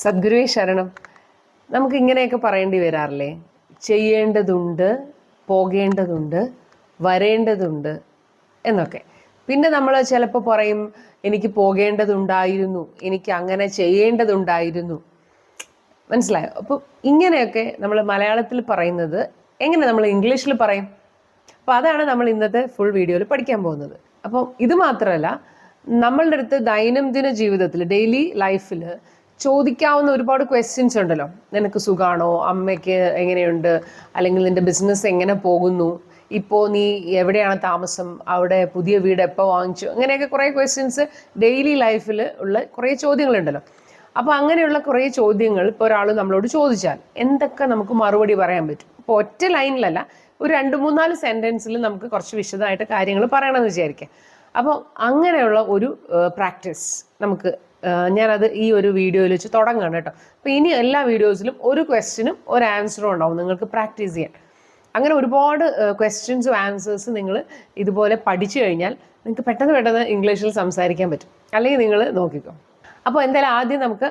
സദ്ഗുരുവേ ശരണം. നമുക്ക് ഇങ്ങനെയൊക്കെ പറയേണ്ടി വരാറില്ലേ? ചെയ്യേണ്ടതുണ്ട്, പോകേണ്ടതുണ്ട്, വരേണ്ടതുണ്ട് എന്നൊക്കെ. പിന്നെ നമ്മൾ ചിലപ്പോൾ പറയും എനിക്ക് പോകേണ്ടതുണ്ടായിരുന്നു, എനിക്ക് അങ്ങനെ ചെയ്യേണ്ടതുണ്ടായിരുന്നു. മനസ്സിലായോ? അപ്പോൾ ഇങ്ങനെയൊക്കെ നമ്മൾ മലയാളത്തിൽ പറയുന്നത് എങ്ങനെ നമ്മൾ ഇംഗ്ലീഷിൽ പറയും? അപ്പോൾ അതാണ് നമ്മൾ ഇന്നത്തെ ഫുൾ വീഡിയോയിൽ പഠിക്കാൻ പോകുന്നത്. അപ്പോൾ ഇത് മാത്രമല്ല, നമ്മളുടെ അടുത്ത് ദൈനംദിന ജീവിതത്തിൽ ഡെയിലി ലൈഫിൽ ചോദിക്കാവുന്ന ഒരുപാട് ക്വസ്റ്റ്യൻസ് ഉണ്ടല്ലോ. നിനക്ക് സുഖാണോ, അമ്മയ്ക്ക് എങ്ങനെയുണ്ട്, അല്ലെങ്കിൽ നിൻ്റെ ബിസിനസ് എങ്ങനെ പോകുന്നു, ഇപ്പോൾ നീ എവിടെയാണ് താമസം, അവിടെ പുതിയ വീട് എപ്പോൾ വാങ്ങിച്ചു, അങ്ങനെയൊക്കെ കുറേ ക്വസ്റ്റ്യൻസ് ഡെയിലി ലൈഫിൽ ഉള്ള കുറേ ചോദ്യങ്ങളുണ്ടല്ലോ. അപ്പോൾ അങ്ങനെയുള്ള കുറേ ചോദ്യങ്ങൾ ഇപ്പോൾ ഒരാൾ നമ്മളോട് ചോദിച്ചാൽ എന്തൊക്കെ നമുക്ക് മറുപടി പറയാൻ പറ്റും? ഇപ്പോൾ ഒറ്റ ലൈനിലല്ല, ഒരു 2-3-4 സെൻറ്റൻസിൽ നമുക്ക് കുറച്ച് വിശദമായിട്ട് കാര്യങ്ങൾ പറയണമെന്ന് വിചാരിക്കാം. അപ്പോൾ അങ്ങനെയുള്ള ഒരു പ്രാക്ടീസ് നമുക്ക് ഞാനത് ഈ ഒരു വീഡിയോയിൽ വെച്ച് തുടങ്ങുകയാണ് കേട്ടോ. അപ്പോൾ ഇനി എല്ലാ വീഡിയോസിലും ഒരു ക്വസ്റ്റ്യനും ഒരു ആൻസറും ഉണ്ടാവും നിങ്ങൾക്ക് പ്രാക്ടീസ് ചെയ്യാൻ. അങ്ങനെ ഒരുപാട് ക്വസ്റ്റ്യൻസും ആൻസേഴ്സ് നിങ്ങൾ ഇതുപോലെ പഠിച്ചു കഴിഞ്ഞാൽ നിങ്ങൾക്ക് പെട്ടെന്ന് ഇംഗ്ലീഷിൽ സംസാരിക്കാൻ പറ്റും. അല്ലെങ്കിൽ നിങ്ങൾ നോക്കിക്കോ. അപ്പോൾ എന്തായാലും ആദ്യം നമുക്ക്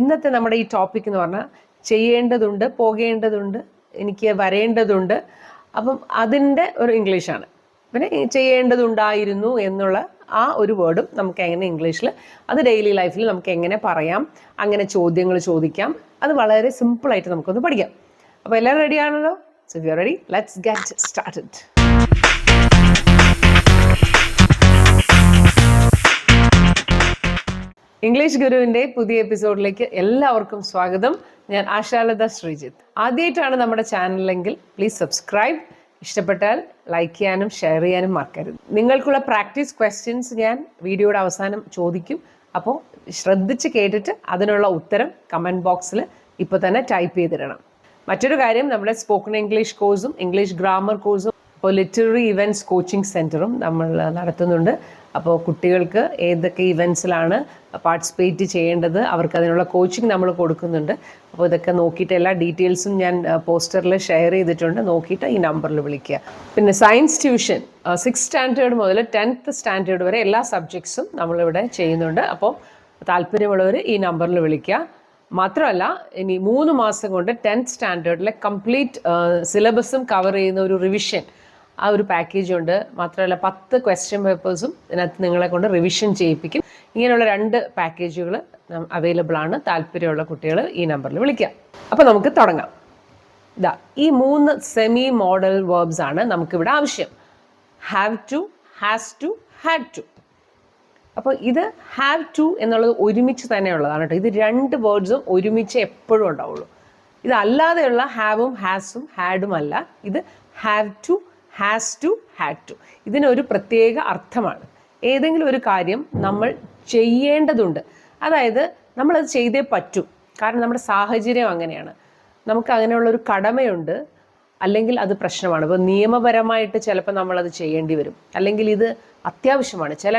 ഇന്നത്തെ നമ്മുടെ ഈ ടോപ്പിക് എന്ന് പറഞ്ഞാൽ ചെയ്യേണ്ടതുണ്ട്, പോകേണ്ടതുണ്ട്, എനിക്ക് വരേണ്ടതുണ്ട്. അപ്പം അതിൻ്റെ ഒരു ഇംഗ്ലീഷാണ്. പിന്നെ ചെയ്യേണ്ടതുണ്ടായിരുന്നു എന്നുള്ള ആ ഒരു വേർഡും നമുക്ക് എങ്ങനെ ഇംഗ്ലീഷിൽ അത് ഡെയിലി ലൈഫിൽ നമുക്ക് എങ്ങനെ പറയാം, അങ്ങനെ ചോദ്യങ്ങൾ ചോദിക്കാം, അത് വളരെ സിമ്പിളായിട്ട് നമുക്കൊന്ന് പഠിക്കാം. അപ്പോൾ എല്ലാവരും റെഡി ആണല്ലോ? So you are ready, let's get started. English ഗുരുവിൻ്റെ പുതിയ എപ്പിസോഡിലേക്ക് എല്ലാവർക്കും സ്വാഗതം. ഞാൻ ആശാലത ശ്രീജിത്ത്. ആദ്യമായിട്ടാണ് നമ്മുടെ ചാനലെങ്കിൽ പ്ലീസ് സബ്സ്ക്രൈബ്. ഇഷ്ടപ്പെട്ടാൽ ലൈക്ക് ചെയ്യാനും ഷെയർ ചെയ്യാനും മറക്കരുത്. നിങ്ങൾക്കുള്ള പ്രാക്ടീസ് ക്വസ്റ്റ്യൻസ് ഞാൻ വീഡിയോയുടെ അവസാനം ചോദിക്കും. അപ്പോൾ ശ്രദ്ധിച്ച് കേട്ടിട്ട് അതിനുള്ള ഉത്തരം കമൻറ്റ് ബോക്സിൽ ഇപ്പോൾ തന്നെ ടൈപ്പ് ചെയ്തിടണം. മറ്റൊരു കാര്യം, നമ്മുടെ സ്പോക്കൺ ഇംഗ്ലീഷ് കോഴ്സും ഇംഗ്ലീഷ് ഗ്രാമർ കോഴ്സും ഇപ്പോൾ ലിറ്റററി ഇവൻറ്റ്സ് കോച്ചിങ് സെൻറ്ററും നമ്മൾ നടത്തുന്നുണ്ട്. അപ്പോൾ കുട്ടികൾക്ക് ഏതൊക്കെ ഇവൻറ്റ്സിലാണ് പാർട്ടിസിപ്പേറ്റ് ചെയ്യേണ്ടത്, അവർക്ക് അതിനുള്ള കോച്ചിങ് നമ്മൾ കൊടുക്കുന്നുണ്ട്. അപ്പോൾ ഇതൊക്കെ നോക്കിയിട്ട് എല്ലാ ഡീറ്റെയിൽസും ഞാൻ പോസ്റ്ററിൽ ഷെയർ ചെയ്തിട്ടുണ്ട്. നോക്കിയിട്ട് ഈ നമ്പറിൽ വിളിക്കുക. പിന്നെ സയൻസ് ട്യൂഷൻ 6th സ്റ്റാൻഡേർഡ് മുതൽ 10th സ്റ്റാൻഡേർഡ് വരെ എല്ലാ സബ്ജക്ട്സും നമ്മളിവിടെ ചെയ്യുന്നുണ്ട്. അപ്പോൾ താല്പര്യമുള്ളവർ ഈ നമ്പറിൽ വിളിക്കുക. മാത്രമല്ല, ഇനി 3 മാസം കൊണ്ട് 10th സ്റ്റാൻഡേർഡിലെ കംപ്ലീറ്റ് സിലബസും കവർ ചെയ്യുന്ന ഒരു റിവിഷൻ, ആ ഒരു പാക്കേജ് ഉണ്ട്. മാത്രമല്ല 10 ക്വസ്റ്റ്യൻ പേപ്പേഴ്സും ഇതിനകത്ത് നിങ്ങളെ കൊണ്ട് റിവിഷൻ ചെയ്യിപ്പിക്കും. ഇങ്ങനെയുള്ള 2 പാക്കേജുകൾ അവൈലബിൾ ആണ്. താല്പര്യമുള്ള കുട്ടികൾ ഈ നമ്പറിൽ വിളിക്കുക. അപ്പോൾ നമുക്ക് തുടങ്ങാം. ഈ 3 സെമി മോഡൽ വേർബ്സ് ആണ് നമുക്കിവിടെ ആവശ്യം. Have to, has to, had to. അപ്പോൾ ഇത് ഹാവ് ടു എന്നുള്ളത് ഒരുമിച്ച് തന്നെയുള്ളതാണ് കേട്ടോ. ഇത് 2 വേർഡ്സും ഒരുമിച്ച് എപ്പോഴും ഉണ്ടാവുള്ളൂ. ഇതല്ലാതെയുള്ള ഹാവും ഹാസും ഹാഡും അല്ല. ഇത് have to, has to, had to. ഇതിനൊരു പ്രത്യേക അർത്ഥമാണ്. ഏതെങ്കിലും ഒരു കാര്യം നമ്മൾ ചെയ്യേണ്ടതുണ്ട്, അതായത് നമ്മളത് ചെയ്തേ പറ്റൂ. കാരണം നമ്മുടെ സാഹചര്യം അങ്ങനെയാണ്, നമുക്ക് അങ്ങനെയുള്ളൊരു കടമയുണ്ട്, അല്ലെങ്കിൽ അത് പ്രശ്നമാണ്. ഇപ്പോൾ നിയമപരമായിട്ട് ചിലപ്പോൾ നമ്മളത് ചെയ്യേണ്ടി വരും, അല്ലെങ്കിൽ ഇത് അത്യാവശ്യമാണ്. ചില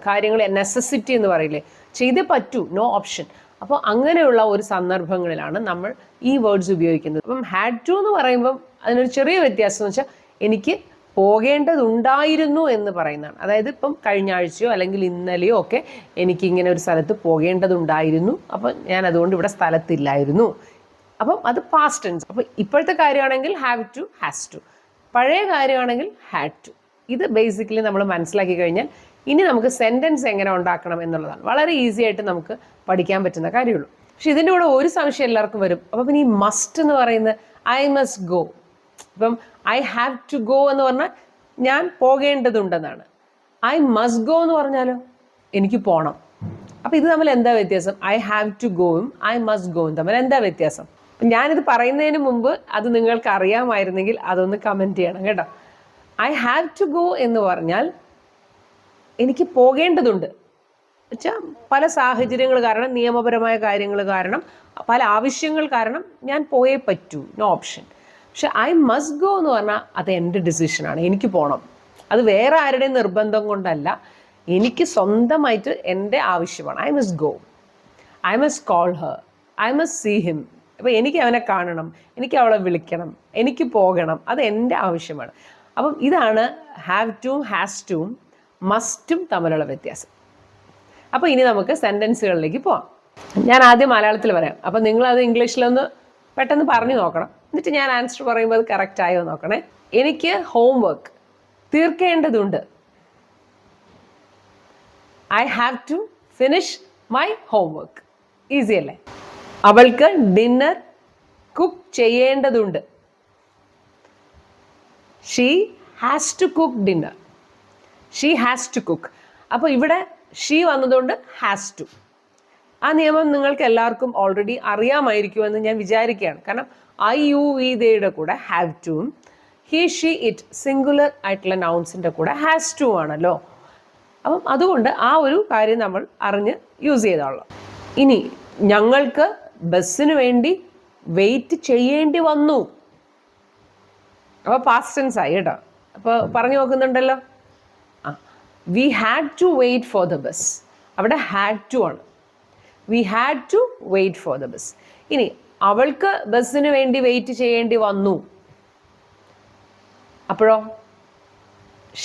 കാര്യങ്ങൾ നെസസിറ്റി എന്ന് പറയില്ലേ, ചെയ്തേ പറ്റൂ, നോ ഓപ്ഷൻ. അപ്പോൾ അങ്ങനെയുള്ള ഒരു സന്ദർഭങ്ങളിലാണ് നമ്മൾ ഈ വേർഡ്സ് ഉപയോഗിക്കുന്നത്. അപ്പം ഹാഡ് ടു എന്ന് പറയുമ്പം അതിനൊരു ചെറിയ വ്യത്യാസം എന്ന് വെച്ചാൽ എനിക്ക് പോകേണ്ടതുണ്ടായിരുന്നു എന്ന് പറയുന്നതാണ്. അതായത് ഇപ്പം കഴിഞ്ഞ ആഴ്ചയോ അല്ലെങ്കിൽ ഇന്നലെയോ ഒക്കെ എനിക്കിങ്ങനെ ഒരു സ്ഥലത്ത് പോകേണ്ടതുണ്ടായിരുന്നു, അപ്പം ഞാൻ അതുകൊണ്ട് ഇവിടെ സ്ഥലത്തില്ലായിരുന്നു. അപ്പം അത് പാസ്റ്റ് ടെൻസ്. അപ്പം ഇപ്പോഴത്തെ കാര്യമാണെങ്കിൽ ഹാവ് ടു, ഹാസ് ടു. പഴയ കാര്യമാണെങ്കിൽ ഹാഡ് ടു. ഇത് ബേസിക്കലി നമ്മൾ മനസ്സിലാക്കി കഴിഞ്ഞാൽ ഇനി നമുക്ക് സെൻറ്റൻസ് എങ്ങനെ ഉണ്ടാക്കണം എന്നുള്ളതാണ്. വളരെ ഈസി ആയിട്ട് നമുക്ക് പഠിക്കാൻ പറ്റുന്ന കാര്യമുള്ളൂ. പക്ഷെ ഇതിൻ്റെ കൂടെ ഒരു സംശയം എല്ലാവർക്കും വരും. അപ്പം പിന്നെ ഈ മസ്റ്റ് എന്ന് പറയുന്നത് ഐ മസ്റ്റ് ഗോ. ഇപ്പം ഐ ഹാവ് ടു ഗോ എന്ന് പറഞ്ഞാൽ ഞാൻ പോകേണ്ടതുണ്ടെന്നാണ്. ഐ മസ്റ്റ് ഗോ എന്ന് പറഞ്ഞാലോ എനിക്ക് പോകണം. അപ്പം ഇത് തമ്മിൽ എന്താ വ്യത്യാസം? ഐ ഹാവ് ടു ഗോയും ഐ മസ്റ്റ് ഗോയും തമ്മിൽ എന്താ വ്യത്യാസം? ഞാനിത് പറയുന്നതിന് മുമ്പ് അത് നിങ്ങൾക്ക് അറിയാമായിരുന്നെങ്കിൽ അതൊന്ന് കമൻറ്റ് ചെയ്യണം കേട്ടോ. ഐ ഹാവ് ടു ഗോ എന്ന് പറഞ്ഞാൽ എനിക്ക് പോകേണ്ടതുണ്ട് വെച്ചാൽ പല സാഹചര്യങ്ങൾ കാരണം, നിയമപരമായ കാര്യങ്ങൾ കാരണം, പല ആവശ്യങ്ങൾ കാരണം ഞാൻ പോയേ പറ്റൂ, നോ ഓപ്ഷൻ. പക്ഷെ ഐ മസ്റ്റ് ഗോ എന്ന് പറഞ്ഞാൽ അത് എൻ്റെ ഡിസിഷനാണ്, എനിക്ക് പോകണം. അത് വേറെ ആരുടെയും നിർബന്ധം കൊണ്ടല്ല, എനിക്ക് സ്വന്തമായിട്ട് എൻ്റെ ആവശ്യമാണ്. I must go, I must call her, I must see him. അപ്പോൾ എനിക്ക് അവനെ കാണണം, എനിക്ക് അവളെ വിളിക്കണം, എനിക്ക് പോകണം, അത് എൻ്റെ ആവശ്യമാണ്. അപ്പം ഇതാണ് ഹാവ് ടു, ഹാസ് ടുവും മസ്റ്റും തമ്മിലുള്ള വ്യത്യാസം. അപ്പോൾ ഇനി നമുക്ക് സെൻറ്റൻസുകളിലേക്ക് പോവാം. ഞാൻ ആദ്യം മലയാളത്തിൽ പറയാം, അപ്പം നിങ്ങളത് ഇംഗ്ലീഷിലൊന്ന് പെട്ടെന്ന് പറഞ്ഞു നോക്കണം. എന്നിട്ട് ഞാൻ ആൻസർ പറയുമ്പോൾ അത് കറക്റ്റ് ആയോ നോക്കണേ. എനിക്ക് ഹോംവർക്ക് തീർക്കേണ്ടതുണ്ട്. I have to finish my homework. Easy അല്ലേ? അവൾക്ക് ഡിന്നർ കുക്ക് ചെയ്യേണ്ടതുണ്ട്. She has to cook dinner. She has to cook. അപ്പോൾ ഇവിടെ ഷീ വന്നതുകൊണ്ട് ഹാസ് ടു. ആ നിയമം നിങ്ങൾക്ക് എല്ലാവർക്കും ഓൾറെഡി അറിയാമായിരിക്കുമെന്ന് ഞാൻ വിചാരിക്കുകയാണ്. കാരണം ഐ യു വി ദയുടെ കൂടെ ഹാവ് ടുവും ഹി ഷീ ഇറ്റ് സിംഗുലർ ആയിട്ടുള്ള നൗൺസിൻ്റെ കൂടെ ഹാസ് ടു ആണല്ലോ. അപ്പം അതുകൊണ്ട് ആ ഒരു കാര്യം നമ്മൾ അറിഞ്ഞ് യൂസ് ചെയ്തോളാം. ഇനി ഞങ്ങൾക്ക് ബസ്സിന് വേണ്ടി വെയിറ്റ് ചെയ്യേണ്ടി വന്നു. അപ്പോൾ പാസ്റ്റ് ടെൻസ് ആയി കേട്ടോ. അപ്പോൾ പറഞ്ഞു നോക്കുന്നുണ്ടല്ലോ. We had to wait for the bus. അവിടെ ഹാഡ് ടു ആണ്. We had to wait for the bus. ഇനി അവൾക്ക് ബസ്സിന് വേണ്ടി വെയിറ്റ് ചെയ്യേണ്ടി വന്നു. അപ്പോഴോ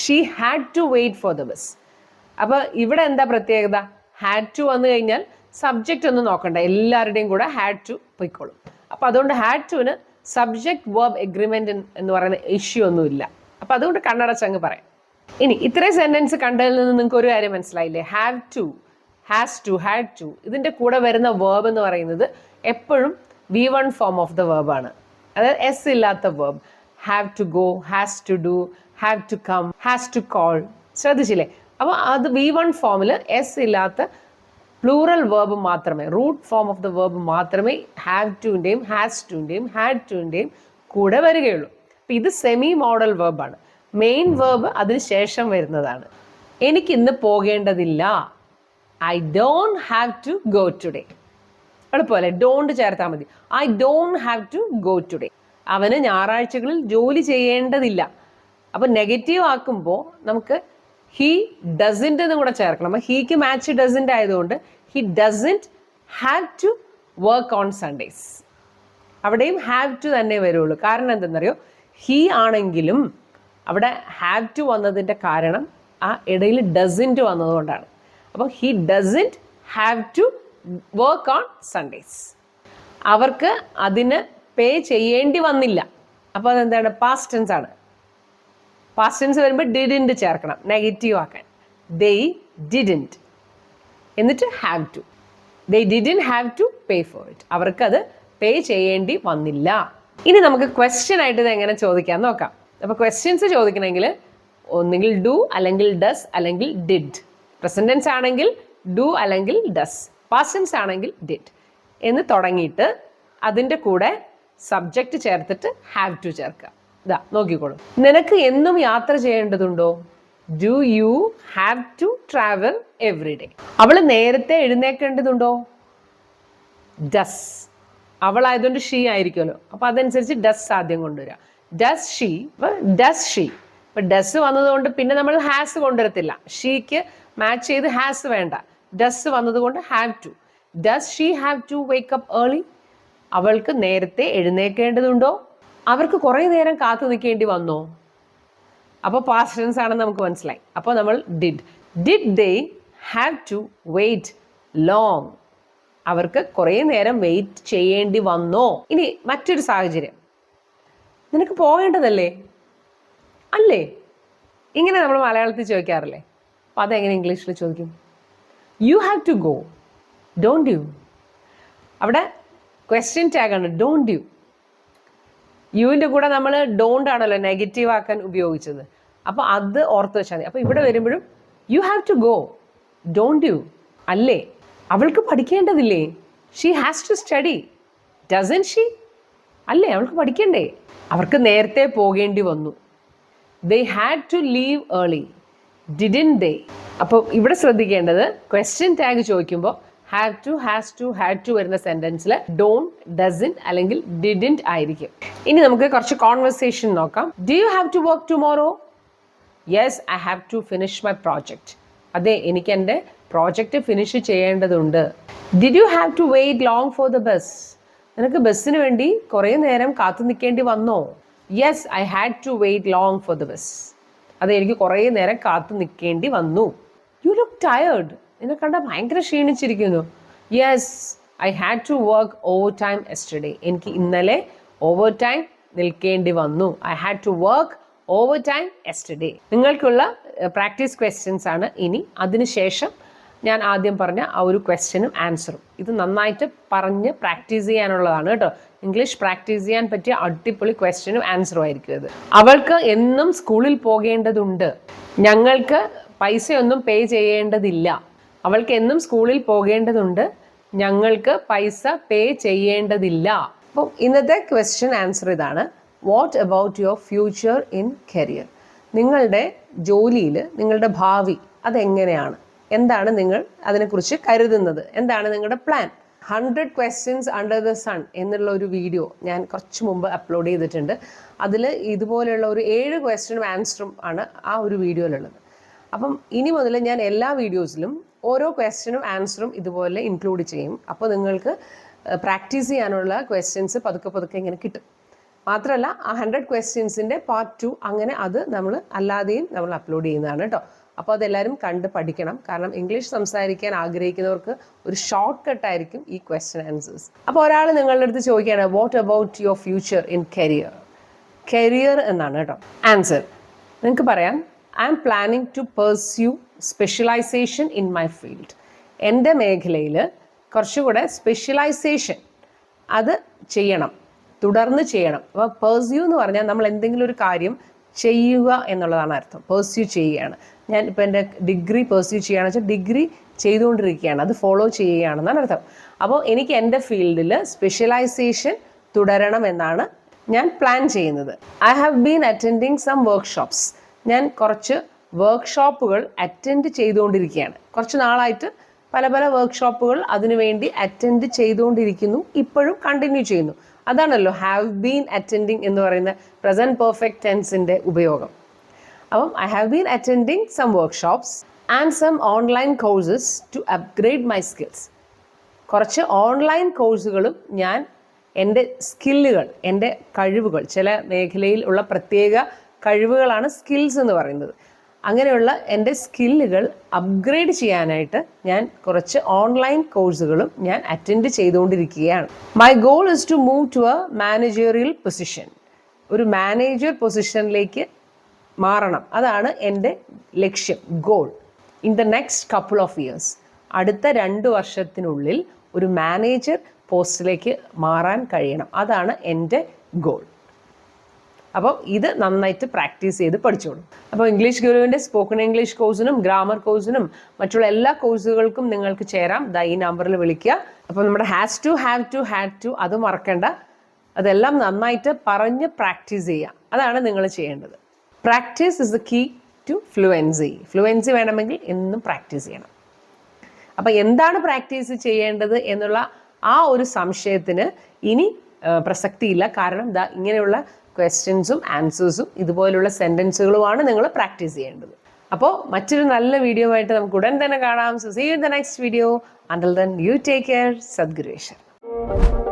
she had to wait for the bus. അപ്പോൾ ഇവിടെ എന്താ പ്രത്യേകത? ഹാഡ് ടു വന്നു കഴിഞ്ഞാൽ സബ്ജക്റ്റ് ഒന്നും നോക്കണ്ട, എല്ലാവരുടെയും കൂടെ ഹാഡ് ടു പൊയ്ക്കോളും. അപ്പോൾ അതുകൊണ്ട് ഹാഡ് ടുവിന് സബ്ജക്റ്റ് വേർബ് എഗ്രിമെൻ്റ് എന്ന് പറയുന്ന ഇഷ്യൂ ഒന്നുമില്ല. അപ്പോൾ അതുകൊണ്ട് കണ്ണടച്ചങ്ങ് പറയാം. ഇനി ഇത്രയും സെൻറ്റൻസ് കണ്ടതിൽ നിന്ന് നിങ്ങൾക്ക് ഒരു കാര്യം മനസ്സിലായില്ലേ? Have to, has to, had to, ഇതിൻ്റെ കൂടെ വരുന്ന വേർബ് എന്ന് പറയുന്നത് എപ്പോഴും V1 ഫോം ഓഫ് ദ വേർബാണ്. അതായത് എസ് ഇല്ലാത്ത verb. Have to go, has to do, have to come, has to call. ശ്രദ്ധിച്ചില്ലേ? അപ്പോൾ അത് V1 ഫോമിൽ എസ് ഇല്ലാത്ത പ്ലൂറൽ വേർബ് മാത്രമേ, root form of the verb മാത്രമേ ഹാവ് ടുവിൻ്റെയും ഹാസ് ടുവിൻ്റെയും ഹാഡ് ടുവിൻ്റെയും കൂടെ വരികയുള്ളൂ. അപ്പം ഇത് സെമി മോഡൽ വേർബാണ്. മെയിൻ വേർബ് അതിന് ശേഷം വരുന്നതാണ്. എനിക്കിന്ന് പോകേണ്ടതില്ല. I don't have to go today. എളുപ്പമല്ലേ? ഡോണ്ട് ചേർത്താൽ മതി. I don't have to go today. അവന് ഞായറാഴ്ചകളിൽ ജോലി ചെയ്യേണ്ടതില്ല. അപ്പം നെഗറ്റീവ് ആക്കുമ്പോൾ നമുക്ക് ഹി ഡസൻറ്റ് എന്നും കൂടെ ചേർക്കണം. അപ്പം ഹീക്ക് മാച്ച് ഡസൻറ്റ് ആയതുകൊണ്ട് he doesn't have to work on Sundays. അവിടെയും ഹാവ് ടു തന്നെ വരുള്ളൂ. കാരണം എന്തെന്നറിയോ? ഹി ആണെങ്കിലും അവിടെ ഹാവ് ടു വന്നതിൻ്റെ കാരണം ആ ഇടയിൽ ഡസൻറ്റ് വന്നതുകൊണ്ടാണ്. അപ്പോൾ he doesn't have to work on Sundays. അവർക്ക് അതിന് പേ ചെയ്യേണ്ടി വന്നില്ല. അപ്പോൾ അതെന്താണ്? പാസ്റ്റ് ടെൻസ് ആണ്. പാസ്റ്റ് ടെൻസ് വരുമ്പോൾ ഡിഡിൻറ്റ് ചേർക്കണം, നെഗറ്റീവ് ആക്കാൻ. ദേ ഡിഡിൻറ്റ് എന്നിട്ട് have to. They didn't have to pay for it. അവർക്കത് പേ ചെയ്യേണ്ടി വന്നില്ല. ഇനി നമുക്ക് ക്വസ്റ്റ്യൻ ആയിട്ട് ഇത് എങ്ങനെ ചോദിക്കാൻ നോക്കാം. അപ്പോൾ ക്വസ്റ്റ്യൻസ് ചോദിക്കണമെങ്കിൽ ഒന്നുകിൽ ഡു അല്ലെങ്കിൽ ഡസ് അല്ലെങ്കിൽ ഡിഡ്. പ്രസന്റ് ടെൻസ് ആണെങ്കിൽ ഡു അല്ലെങ്കിൽ ഡസ്, പാസ്റ്റ് ടെൻസ് ആണെങ്കിൽ ഡിഡ് എന്ന് തുടങ്ങിയിട്ട് അതിൻ്റെ കൂടെ സബ്ജക്റ്റ് ചേർത്തിട്ട് ഹാവ് ടു ചേർക്കുക. ഇതാ നോക്കിക്കോളൂ. നിനക്ക് എന്നും യാത്ര ചെയ്യേണ്ടതുണ്ടോ? Do you have to travel every day. അവൾ നേരത്തെ എഴുന്നേൽക്കേണ്ടതുണ്ടോ? ഡസ്. അവളായതുകൊണ്ട് ഷീ ആയിരിക്കുമല്ലോ. അപ്പോൾ അതനുസരിച്ച് ഡസ് ആദ്യം കൊണ്ടുവരിക. Does she. Does she. ഇപ്പം ഡസ് വന്നതുകൊണ്ട് പിന്നെ നമ്മൾ ഹാസ് കൊണ്ടുവരത്തില്ല. ഷീക്ക് മാച്ച് ചെയ്ത് ഹാസ് വേണ്ട. ഡസ് വന്നതുകൊണ്ട് have to. Does she have to wake up early. അവൾക്ക് നേരത്തെ എഴുന്നേൽക്കേണ്ടതുണ്ടോ? അവർക്ക് കുറേ നേരം കാത്തു നിൽക്കേണ്ടി വന്നോ? അപ്പോൾ പാസ്റ്റ് ടെൻസ് ആണെന്ന് നമുക്ക് മനസ്സിലായി. അപ്പോൾ നമ്മൾ did. Did they have to wait long. അവർക്ക് കുറേ നേരം വെയിറ്റ് ചെയ്യേണ്ടി വന്നോ? ഇനി മറ്റൊരു സാഹചര്യം. നിനക്ക് പോകേണ്ടതല്ലേ? അല്ലേ? ഇങ്ങനെ നമ്മൾ മലയാളത്തിൽ ചോദിക്കാറില്ലേ? അപ്പോൾ അതെങ്ങനെ ഇംഗ്ലീഷിൽ ചോദിക്കും? You have to go, don't you. അവിടെ ക്വസ്റ്റ്യൻ ടാഗാണ് ഡോണ്ട് യു. യുവിൻ്റെ കൂടെ നമ്മൾ ഡോണ്ട് ആണല്ലോ നെഗറ്റീവ് ആക്കാൻ ഉപയോഗിച്ചത്. അപ്പോൾ അത് ഓർത്ത് വെച്ചാൽ മതി. അപ്പോൾ ഇവിടെ വരുമ്പോഴും you have to go, don't you. അല്ലേ? അവൾക്ക് പഠിക്കേണ്ടതില്ലേ? She has to study, doesn't she. അല്ലേ? അവൾക്ക് പഠിക്കണ്ടേ? അവർക്ക് നേരത്തെ പോകേണ്ടി വന്നു. They had to leave early, didn't they. അപ്പോൾ ഇവിടെ ശ്രദ്ധിക്കേണ്ടത് ക്വസ്റ്റ്യൻ ടാഗ് ചോദിക്കുമ്പോൾ have to, has to, had to വരുന്ന സെൻറ്റൻസിൽ ഡോണ്ട്, ഡസൻറ്റ് അല്ലെങ്കിൽ ഡിഡിൻറ്റ് ആയിരിക്കും. ഇനി നമുക്ക് കുറച്ച് കോൺവെർസേഷൻ നോക്കാം. Do you have to work tomorrow? Yes, I have to finish my project. അതെ, എനിക്ക് എൻ്റെ പ്രോജക്റ്റ് ഫിനിഷ് ചെയ്യേണ്ടതുണ്ട്. Did you have to wait long for the bus? നിനക്ക് ബസ്സിന് വേണ്ടി കുറേ നേരം കാത്തു നിൽക്കേണ്ടി വന്നോ? Yes, I had to wait long for the bus. അതെ, എനിക്ക് കുറേ നേരം കാത്തു നിൽക്കേണ്ടി വന്നു. You look tired. നിന്നെ കണ്ടാൽ ഭയങ്കര ക്ഷീണിച്ചിരിക്കുന്നു. Yes, I had to work overtime yesterday. എനിക്ക് ഇന്നലെ ഓവർ ടൈം നിൽക്കേണ്ടി വന്നു. I had to work overtime yesterday. നിങ്ങൾക്കുള്ള പ്രാക്ടീസ് ക്വസ്റ്റ്യൻസ് ആണ് ഇനി. അതിനുശേഷം ഞാൻ ആദ്യം പറഞ്ഞ ആ ഒരു ക്വസ്റ്റ്യനും ആൻസറും ഇത് നന്നായിട്ട് പറഞ്ഞ് പ്രാക്ടീസ് ചെയ്യാനുള്ളതാണ് കേട്ടോ. ഇംഗ്ലീഷ് പ്രാക്ടീസ് ചെയ്യാൻ പറ്റിയ അടിപൊളി ക്വസ്റ്റ്യനും ആൻസറും ആയിരിക്കും ഇത്. അവൾക്ക് എന്നും സ്കൂളിൽ പോകേണ്ടതുണ്ട്. ഞങ്ങൾക്ക് പൈസയൊന്നും പേ ചെയ്യേണ്ടതില്ല. അവൾക്ക് എന്നും സ്കൂളിൽ പോകേണ്ടതുണ്ട്. ഞങ്ങൾക്ക് പൈസ പേ ചെയ്യേണ്ടതില്ല. അപ്പം ഇന്നത്തെ ക്വസ്റ്റ്യൻ ആൻസർ ഇതാണ്. What about your future in career? നിങ്ങളുടെ ജോലിയിൽ നിങ്ങളുടെ ഭാവി അതെങ്ങനെയാണ്? എന്താണ് നിങ്ങൾ അതിനെക്കുറിച്ച് കരുതുന്നത്? എന്താണ് നിങ്ങളുടെ plan? 100 questions under the sun എന്നുള്ള ഒരു വീഡിയോ ഞാൻ കുറച്ച് മുമ്പ് അപ്ലോഡ് ചെയ്തിട്ടുണ്ട്. അതിൽ ഇതുപോലെയുള്ള ഒരു 7 ക്വസ്റ്റ്യനും ആൻസറും ആണ് ആ ഒരു വീഡിയോയിലുള്ളത്. അപ്പം ഇനി മുതൽ ഞാൻ എല്ലാ വീഡിയോസിലും ഓരോ ക്വസ്റ്റ്യനും ആൻസറും ഇതുപോലെ ഇൻക്ലൂഡ് ചെയ്യും. അപ്പോൾ നിങ്ങൾക്ക് പ്രാക്ടീസ് ചെയ്യാനുള്ള ക്വസ്റ്റ്യൻസ് പതുക്കെ പതുക്കെ ഇങ്ങനെ കിട്ടും. മാത്രമല്ല ആ 100 questions-ന്റെ പാർട്ട് 2 അങ്ങനെ അത് നമ്മൾ അല്ലാതെയും നമ്മൾ അപ്ലോഡ് ചെയ്യുന്നതാണ് കേട്ടോ. അപ്പോൾ അതെല്ലാവരും കണ്ട് പഠിക്കണം. കാരണം ഇംഗ്ലീഷ് സംസാരിക്കാൻ ആഗ്രഹിക്കുന്നവർക്ക് ഒരു ഷോർട്ട് കട്ടായിരിക്കും ഈ ക്വസ്റ്റ്യൻ ആൻസേഴ്സ്. അപ്പോൾ ഒരാൾ നിങ്ങളുടെ അടുത്ത് ചോദിക്കുകയാണ് what about your future in career? Career എന്നാണ് കേട്ടോ ആൻസർ. നിങ്ങൾക്ക് പറയാം I am planning to pursue specialization in my field. എൻ്റെ മേഖലയിൽ കുറച്ചുകൂടെ സ്പെഷ്യലൈസേഷൻ അത് ചെയ്യണം, തുടർന്ന് ചെയ്യണം. അപ്പോൾ പെർസ്യൂ എന്ന് പറഞ്ഞാൽ നമ്മൾ എന്തെങ്കിലും ഒരു കാര്യം ചെയ്യുക എന്നുള്ളതാണ് അർത്ഥം. പെർസ്യൂ ചെയ്യുകയാണ്. ഞാൻ ഇപ്പോൾ എൻ്റെ ഡിഗ്രി പെർസ്യൂ ചെയ്യുകയാണെന്ന് വെച്ചാൽ ഡിഗ്രി ചെയ്തുകൊണ്ടിരിക്കുകയാണ്, അത് ഫോളോ ചെയ്യുകയാണെന്നാണ് അർത്ഥം. അപ്പോൾ എനിക്ക് എൻ്റെ ഫീൽഡിൽ സ്പെഷ്യലൈസേഷൻ തുടരണം എന്നാണ് ഞാൻ പ്ലാൻ ചെയ്യുന്നത്. I have been attending some workshops. ഞാൻ കുറച്ച് വർക്ക്ഷോപ്പുകൾ അറ്റൻഡ് ചെയ്തുകൊണ്ടിരിക്കുകയാണ്. കുറച്ച് നാളായിട്ട് പല പല വർക്ക്ഷോപ്പുകൾ അതിനുവേണ്ടി അറ്റൻഡ് ചെയ്തുകൊണ്ടിരിക്കുന്നു, ഇപ്പോഴും കണ്ടിന്യൂ ചെയ്യുന്നു. അതാണല്ലോ ഹാവ് ബീൻ അറ്റൻഡിങ് എന്ന് പറയുന്ന പ്രസൻറ്റ് പെർഫെക്റ്റ് ടെൻസിൻ്റെ ഉപയോഗം. അപ്പം I have been attending some workshops and some online courses to upgrade my skills. കുറച്ച് ഓൺലൈൻ കോഴ്സുകളും ഞാൻ എൻ്റെ സ്കില്ലുകൾ, എൻ്റെ കഴിവുകൾ, ചില മേഖലയിൽ ഉള്ള പ്രത്യേക കഴിവുകളാണ് സ്കിൽസ് എന്ന് പറയുന്നത്. അങ്ങനെയുള്ള എൻ്റെ സ്കില്ലുകൾ അപ്ഗ്രേഡ് ചെയ്യാനായിട്ട് ഞാൻ കുറച്ച് ഓൺലൈൻ കോഴ്സുകളും ഞാൻ അറ്റൻഡ് ചെയ്തുകൊണ്ടിരിക്കുകയാണ്. My goal is to move to a managerial position. ഒരു മാനേജർ പൊസിഷനിലേക്ക് മാറണം, അതാണ് എൻ്റെ ലക്ഷ്യം, goal. In the next couple of years, അടുത്ത 2 വർഷത്തിനുള്ളിൽ ഒരു മാനേജർ പോസ്റ്റിലേക്ക് മാറാൻ കഴിയണം, അതാണ് എൻ്റെ ഗോൾ. അപ്പോൾ ഇത് നന്നായിട്ട് പ്രാക്ടീസ് ചെയ്ത് പഠിച്ചോളൂ. അപ്പോൾ ഇംഗ്ലീഷ് ഗുരുവിൻ്റെ സ്പോക്കൺ ഇംഗ്ലീഷ് കോഴ്സിനും ഗ്രാമർ കോഴ്സിനും മറ്റുള്ള എല്ലാ കോഴ്സുകൾക്കും നിങ്ങൾക്ക് ചേരാം. ഈ നമ്പറിൽ വിളിക്കുക. അപ്പോൾ നമ്മുടെ has to, have to, had to അത് മറക്കണ്ട. അതെല്ലാം നന്നായിട്ട് പറഞ്ഞ് പ്രാക്ടീസ് ചെയ്യുക, അതാണ് നിങ്ങൾ ചെയ്യേണ്ടത്. Practice is the key to fluency. Fluency വേണമെങ്കിൽ എന്നും പ്രാക്ടീസ് ചെയ്യണം. അപ്പം എന്താണ് പ്രാക്ടീസ് ചെയ്യേണ്ടത് എന്നുള്ള ആ ഒരു സംശയത്തിന് ഇനി പ്രസക്തിയില്ല. കാരണം ഇങ്ങനെയുള്ള ക്വസ്റ്റ്യൻസും ആൻസേഴ്സും ഇതുപോലുള്ള സെൻറ്റൻസുകളുമാണ് നിങ്ങൾ പ്രാക്ടീസ് ചെയ്യേണ്ടത്. അപ്പോൾ മറ്റൊരു നല്ല വീഡിയോ ആയിട്ട് നമുക്ക് ഉടൻ തന്നെ കാണാം. So see you in the next video. Until then, you take care. Sadguru Eswar.